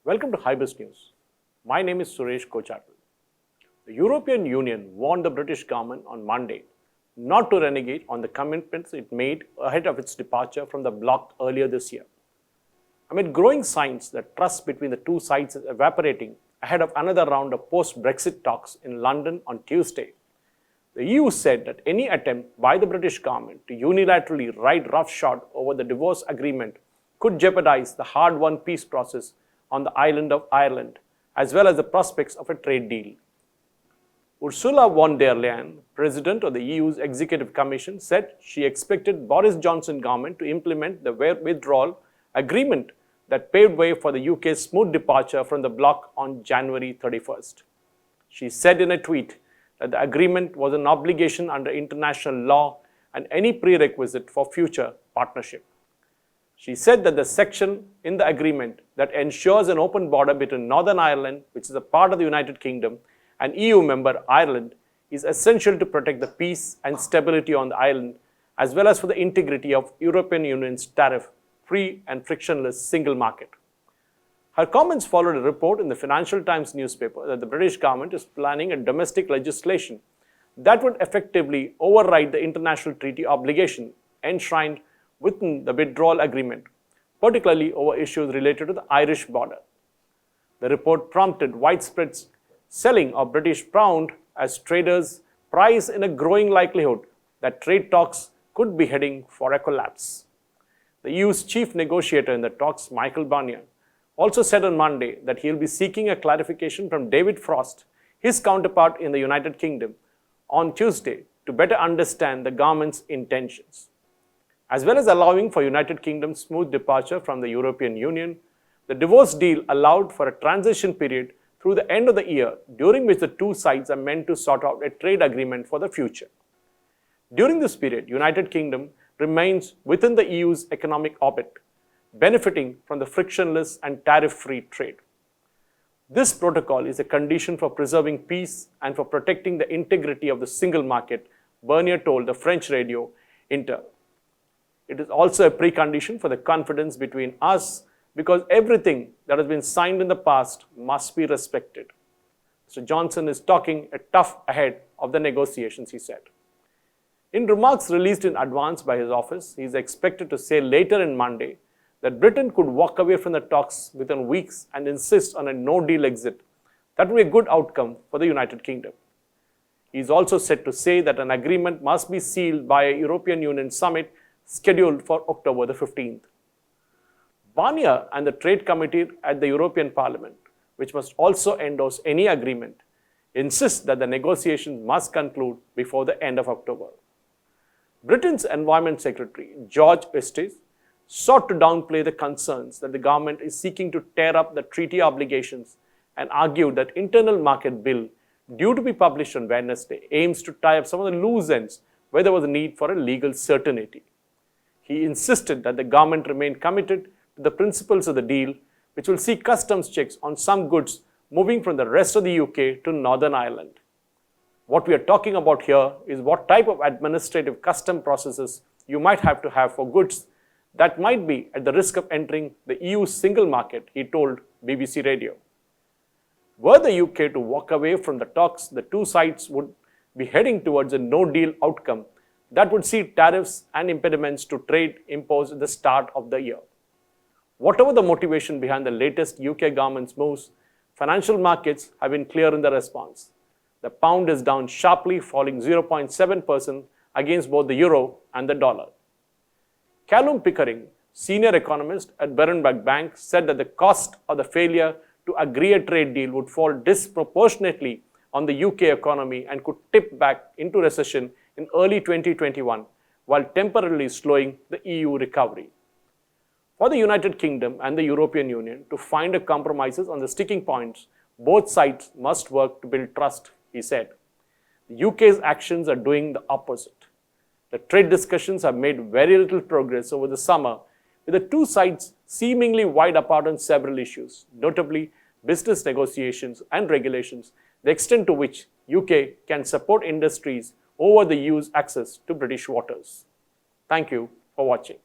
Welcome to HyBiz News. My name is Suresh Kochatal. The European Union warned the British government on Monday not to renege on the commitments it made ahead of its departure from the bloc earlier this year. Amid growing signs that trust between the two sides is evaporating ahead of another round of post-Brexit talks in London on Tuesday, the EU said that any attempt by the British government to unilaterally ride roughshod over the divorce agreement could jeopardize the hard-won peace process on the island of Ireland, as well as the prospects of a trade deal. Ursula von der Leyen, President of the EU's Executive Commission, said she expected Boris Johnson government to implement the withdrawal agreement that paved way for the UK's smooth departure from the bloc on January 31st. She said in a tweet that the agreement was an obligation under international law and any prerequisite for future partnership. She said that the section in the agreement that ensures an open border between Northern Ireland, which is a part of the United Kingdom, and EU member Ireland is essential to protect the peace and stability on the island, as well as for the integrity of European Union's tariff-free and frictionless single market. Her comments followed a report in the Financial Times newspaper that the British government is planning a domestic legislation that would effectively override the international treaty obligation enshrined within the withdrawal agreement, particularly over issues related to the Irish border. The report prompted widespread selling of British pound as traders price in a growing likelihood that trade talks could be heading for a collapse. The EU's chief negotiator in the talks, Michael Barnier, also said on Monday that he will be seeking a clarification from David Frost, his counterpart in the United Kingdom, on Tuesday to better understand the government's intentions. As well as allowing for United Kingdom's smooth departure from the European Union, the divorce deal allowed for a transition period through the end of the year, during which the two sides are meant to sort out a trade agreement for the future. During this period, United Kingdom remains within the EU's economic orbit, benefiting from the frictionless and tariff-free trade. This protocol is a condition for preserving peace and for protecting the integrity of the single market, Barnier told the French radio Inter. It is also a precondition for the confidence between us because everything that has been signed in the past must be respected. Mr. Johnson is talking a tough ahead of the negotiations, he said. In remarks released in advance by his office, he is expected to say later in Monday that Britain could walk away from the talks within weeks and insist on a no-deal exit. That would be a good outcome for the United Kingdom. He is also said to say that an agreement must be sealed by a European Union summit scheduled for October the 15th. Barnier and the Trade Committee at the European Parliament, which must also endorse any agreement, insist that the negotiations must conclude before the end of October. Britain's Environment Secretary, George Estes, sought to downplay the concerns that the government is seeking to tear up the treaty obligations and argued that internal market bill, due to be published on Wednesday, aims to tie up some of the loose ends where there was a need for a legal certainty. He insisted that the government remain committed to the principles of the deal, which will see customs checks on some goods moving from the rest of the UK to Northern Ireland. What we are talking about here is what type of administrative custom processes you might have to have for goods that might be at the risk of entering the EU's single market, he told BBC Radio. Were the UK to walk away from the talks, the two sides would be heading towards a no-deal outcome that would see tariffs and impediments to trade imposed at the start of the year. Whatever the motivation behind the latest UK government's moves, financial markets have been clear in the response. The pound is down sharply, falling 0.7% against both the euro and the dollar. Callum Pickering, senior economist at Berenberg Bank, said that the cost of the failure to agree a trade deal would fall disproportionately on the UK economy and could tip back into recession in early 2021, while temporarily slowing the EU recovery. For the United Kingdom and the European Union to find a compromises on the sticking points, both sides must work to build trust, he said. The UK's actions are doing the opposite. The trade discussions have made very little progress over the summer, with the two sides seemingly wide apart on several issues, notably business negotiations and regulations, the extent to which UK can support industries over the EU's access to British waters. Thank you for watching.